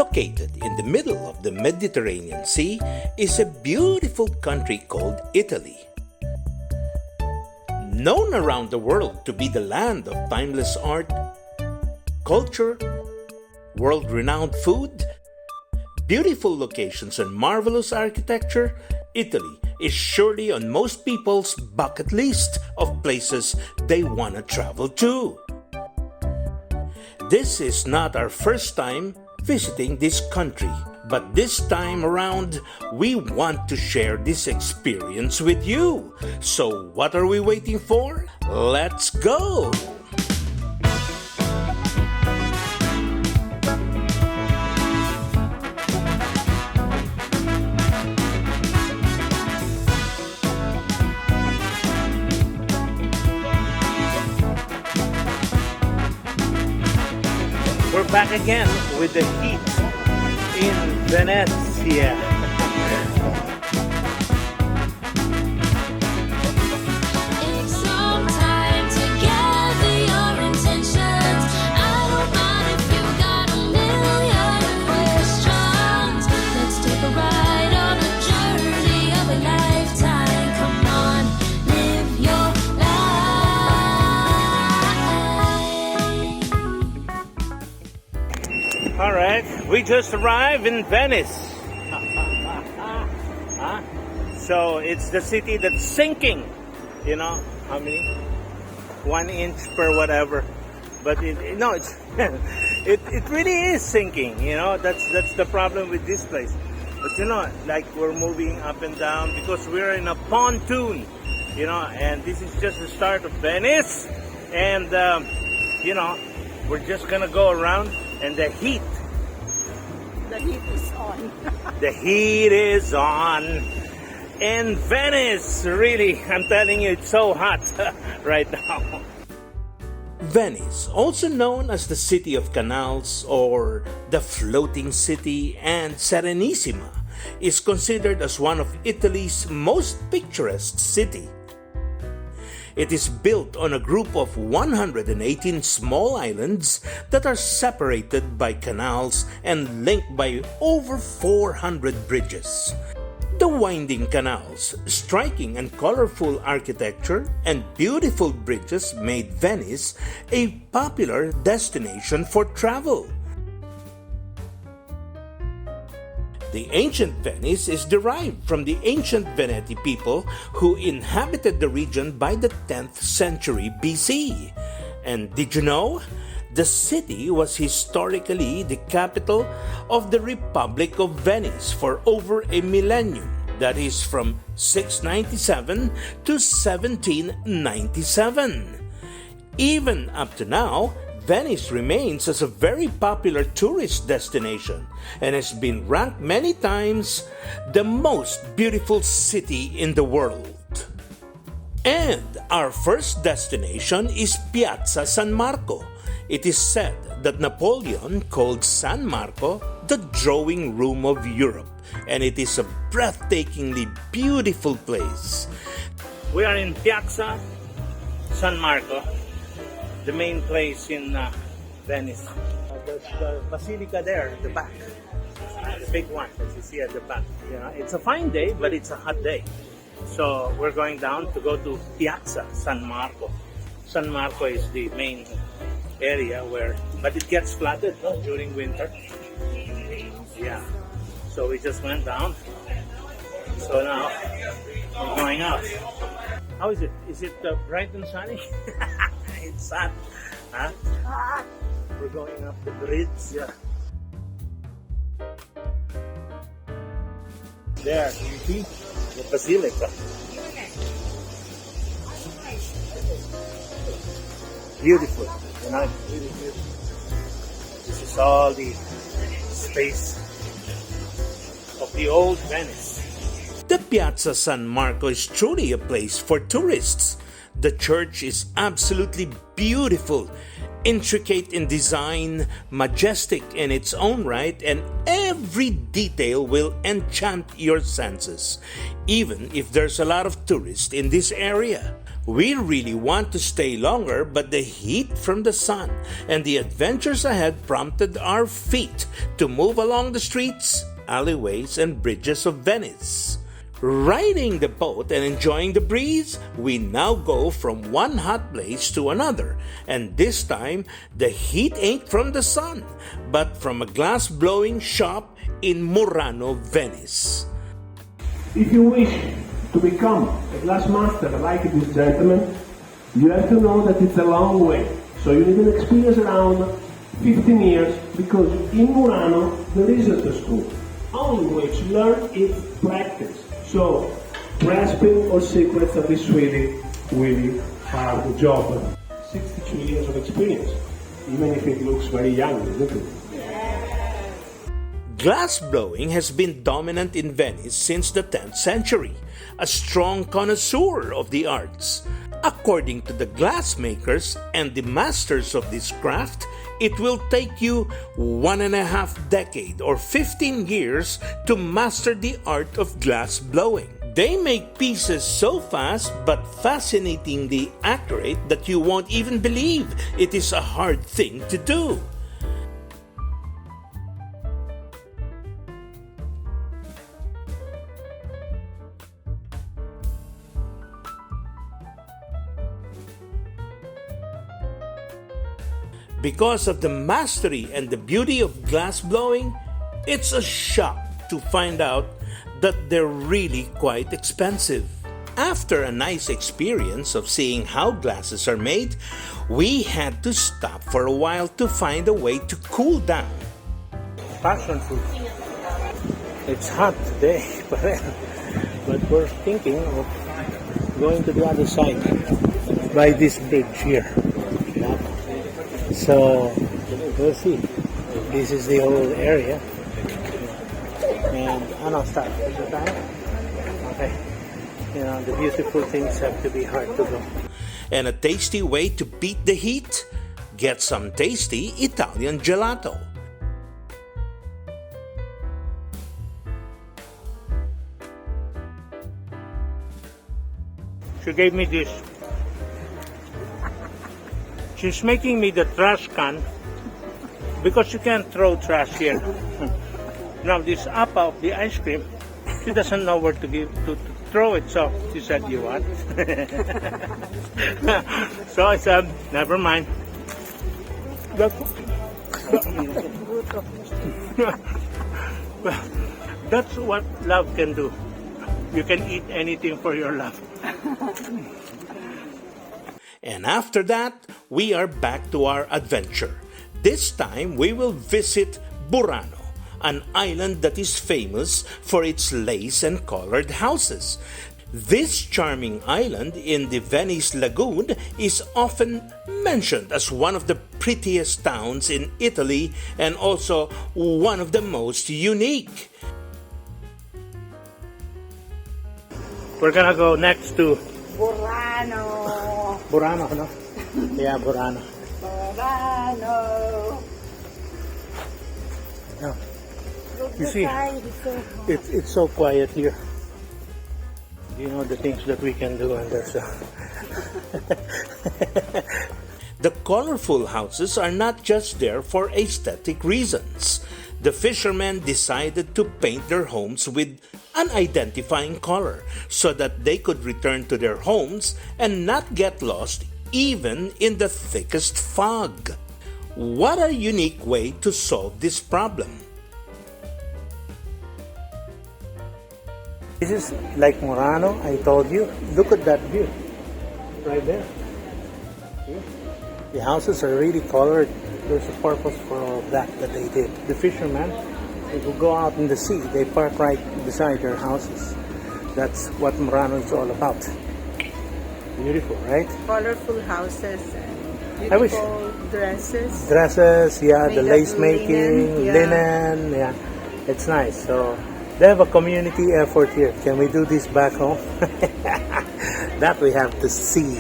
Located in the middle of the Mediterranean Sea is a beautiful country called Italy. Known around the world to be the land of timeless art, culture, world-renowned food, beautiful locations and marvelous architecture, Italy is surely on most people's bucket list of places they want to travel to. This is not our first time visiting this country, but this time around, we want to share this experience with you. So what are we waiting for? Let's go! We're back again with the heat in Venice. Take some time to gather your intentions. I don't mind if you got a million questions. Let's take a ride on the journey of a lifetime. Come on, live your life. All right, we just arrived in Venice. So it's the city that's sinking. You know how many? 1 inch per whatever. But it really is sinking. You know, that's the problem with this place. But you know, like we're moving up and down because we're in a pontoon. You know, and this is just the start of Venice. And you know, we're just gonna go around. And the heat is on. The heat is on. In Venice, really, I'm telling you, it's so hot right now. Venice, also known as the City of Canals or the Floating City and Serenissima, is considered as one of Italy's most picturesque cities. It is built on a group of 118 small islands that are separated by canals and linked by over 400 bridges. The winding canals, striking and colorful architecture, and beautiful bridges made Venice a popular destination for travel. The ancient Venice is derived from the ancient Veneti people who inhabited the region by the 10th century BC. And did you know? The city was historically the capital of the Republic of Venice for over a millennium. That is from 697 to 1797. Even up to now, Venice remains as a very popular tourist destination and has been ranked many times the most beautiful city in the world. And our first destination is Piazza San Marco. It is said that Napoleon called San Marco the drawing room of Europe, and it is a breathtakingly beautiful place. We are in Piazza San Marco, the main place in Venice. There's the basilica there at the back, the big one that you see at the back. You know, it's a fine day, but it's a hot day. So we're going down to go to Piazza San Marco. San Marco is the main area but it gets flooded during winter. Yeah. So we just went down. So now we're going out. How is it? Is it bright and sunny? It's hot. Huh? We're going up the bridge. Yeah. There, you see the basilica. Beautiful, you know, really beautiful. This is all the space of the old Venice. The Piazza San Marco is truly a place for tourists. The church is absolutely beautiful, intricate in design, majestic in its own right, and every detail will enchant your senses, even if there's a lot of tourists in this area. We really want to stay longer, but the heat from the sun and the adventures ahead prompted our feet to move along the streets, alleyways, and bridges of Venice. Riding the boat and enjoying the breeze, we now go from one hot place to another, and this time the heat ain't from the sun, but from a glass-blowing shop in Murano, Venice. If you wish to become a glass master like this gentleman, you have to know that it's a long way. So you need an experience around 15 years, because in Murano there isn't a school. Only way to learn is practice. So, grasping all secrets of this really, really hard job. 62 years of experience, even if it looks very young, isn't it? Glass blowing has been dominant in Venice since the 10th century, a strong connoisseur of the arts. According to the glassmakers and the masters of this craft, it will take you 1.5 decades or 15 years to master the art of glass blowing. They make pieces so fast but fascinatingly accurate that you won't even believe it is a hard thing to do. Because of the mastery and the beauty of glass blowing, it's a shock to find out that they're really quite expensive. After a nice experience of seeing how glasses are made, we had to stop for a while to find a way to cool down. Passion fruit. It's hot today, but we're thinking of going to the other side by this bridge here. So we'll see. This is the whole area. And start. Okay. You know, the beautiful things have to be hard to go. And a tasty way to beat the heat? Get some tasty Italian gelato. She gave me this. She's making me the trash can because you can't throw trash here. Now this apple of the ice cream, she doesn't know where to throw it, so she said, "You want?" So I said, "Never mind." That's what love can do. You can eat anything for your love. And after that, we are back to our adventure. This time, we will visit Burano, an island that is famous for its lace and colored houses. This charming island in the Venice lagoon is often mentioned as one of the prettiest towns in Italy and also one of the most unique. We're gonna go next to Burano. Burano, no? Yeah, Burano. Burano. Yeah. Look, You the see, side is so hot. it's so quiet here. You know the things that we can do, and there's The colorful houses are not just there for aesthetic reasons. The fishermen decided to paint their homes with an identifying color so that they could return to their homes and not get lost even in the thickest fog. What a unique way to solve this problem. This is like Murano, I told you. Look at that view. Right there. See? The houses are really colored. There's a purpose for that they did. The fishermen, they will go out in the sea. They park right beside their houses. That's what Murano is all about. Beautiful, right? Colorful houses and I wish- beautiful dresses. Dresses, yeah, Made the of lace making, linen, yeah. It's nice. So they have a community effort here. Can we do this back home? That we have to see.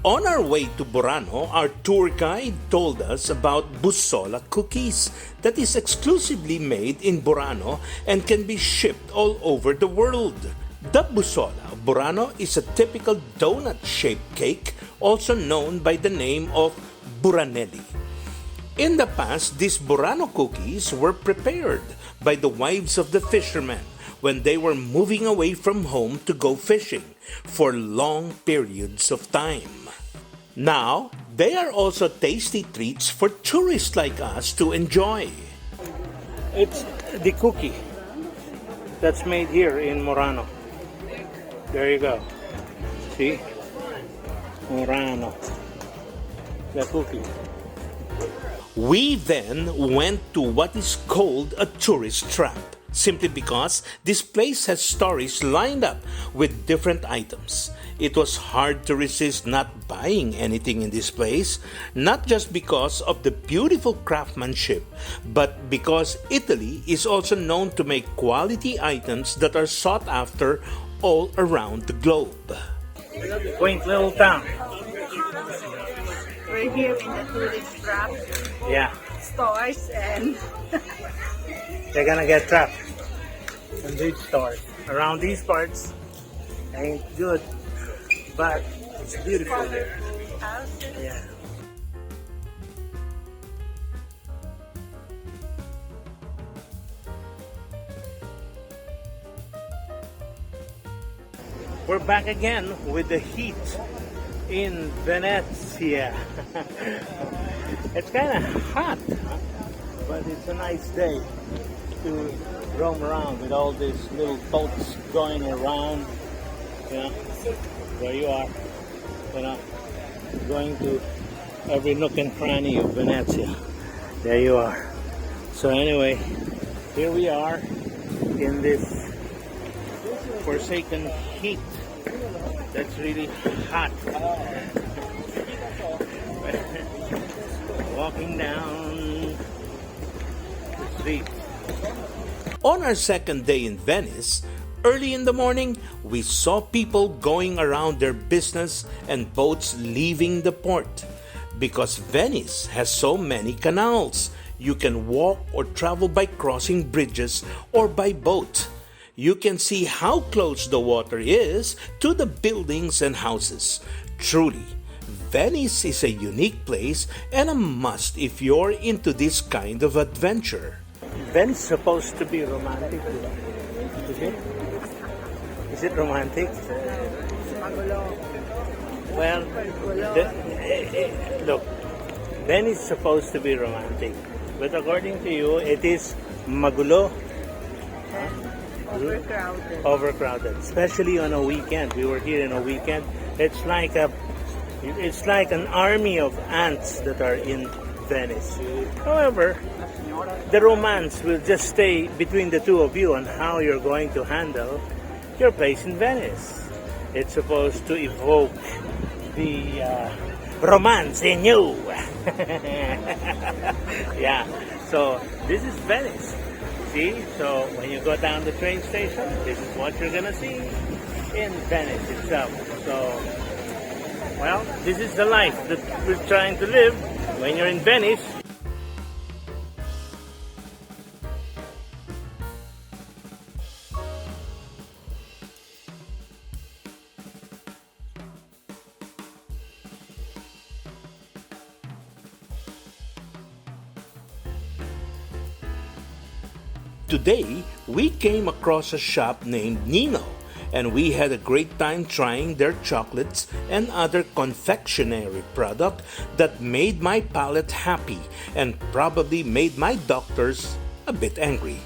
On our way to Burano, our tour guide told us about bussola cookies that is exclusively made in Burano and can be shipped all over the world. The busola of Burano is a typical donut-shaped cake, also known by the name of buranelli. In the past, these Burano cookies were prepared by the wives of the fishermen when they were moving away from home to go fishing for long periods of time. Now, they are also tasty treats for tourists like us to enjoy. It's the cookie that's made here in Murano. There you go. See? Murano. The cookie. We then went to what is called a tourist trap, simply because this place has stories lined up with different items. It was hard to resist not buying anything in this place, not just because of the beautiful craftsmanship, but because Italy is also known to make quality items that are sought after all around the globe. Quaint little town. We're here in the tourist trap Yeah, stores and they're gonna get trapped in these stores. Around these parts, ain't good, but it's beautiful. houses. Yeah. We're back again with the heat in Venezia. It's kind of hot, huh? But it's a nice day to roam around with all these little boats going around. You know, there you are. You know, going to every nook and cranny of Venezia. There you are. So anyway, here we are in this forsaken heat that's really hot. Walking down the street. On our second day in Venice, early in the morning, we saw people going around their business and boats leaving the port. Because Venice has so many canals, you can walk or travel by crossing bridges or by boat. You can see how close the water is to the buildings and houses. Truly, Venice is a unique place and a must if you're into this kind of adventure. Venice is supposed to be romantic. Is it? Is it romantic? Well, look, Venice is supposed to be romantic, but according to you, it is magulo, overcrowded, especially on a weekend. We were here on a weekend. It's like an army of ants that are in Venice. However, the romance will just stay between the two of you on how you're going to handle your place in Venice. It's supposed to evoke the romance in you. Yeah, so this is Venice. See, so when you go down the train station, this is what you're gonna see in Venice itself. So, well, this is the life that we're trying to live when you're in Venice. Today, we came across a shop named Nino, and we had a great time trying their chocolates and other confectionery product that made my palate happy and probably made my doctors a bit angry.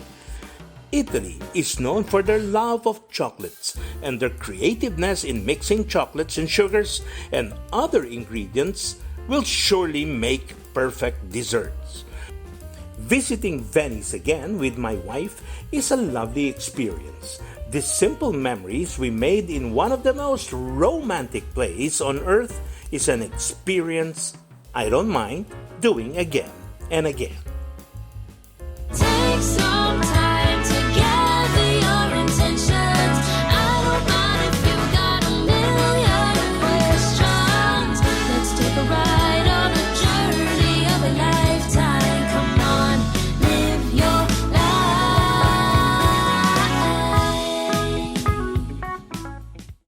Italy is known for their love of chocolates and their creativeness in mixing chocolates and sugars and other ingredients will surely make perfect desserts. Visiting Venice again with my wife is a lovely experience. These simple memories we made in one of the most romantic places on earth is an experience I don't mind doing again and again.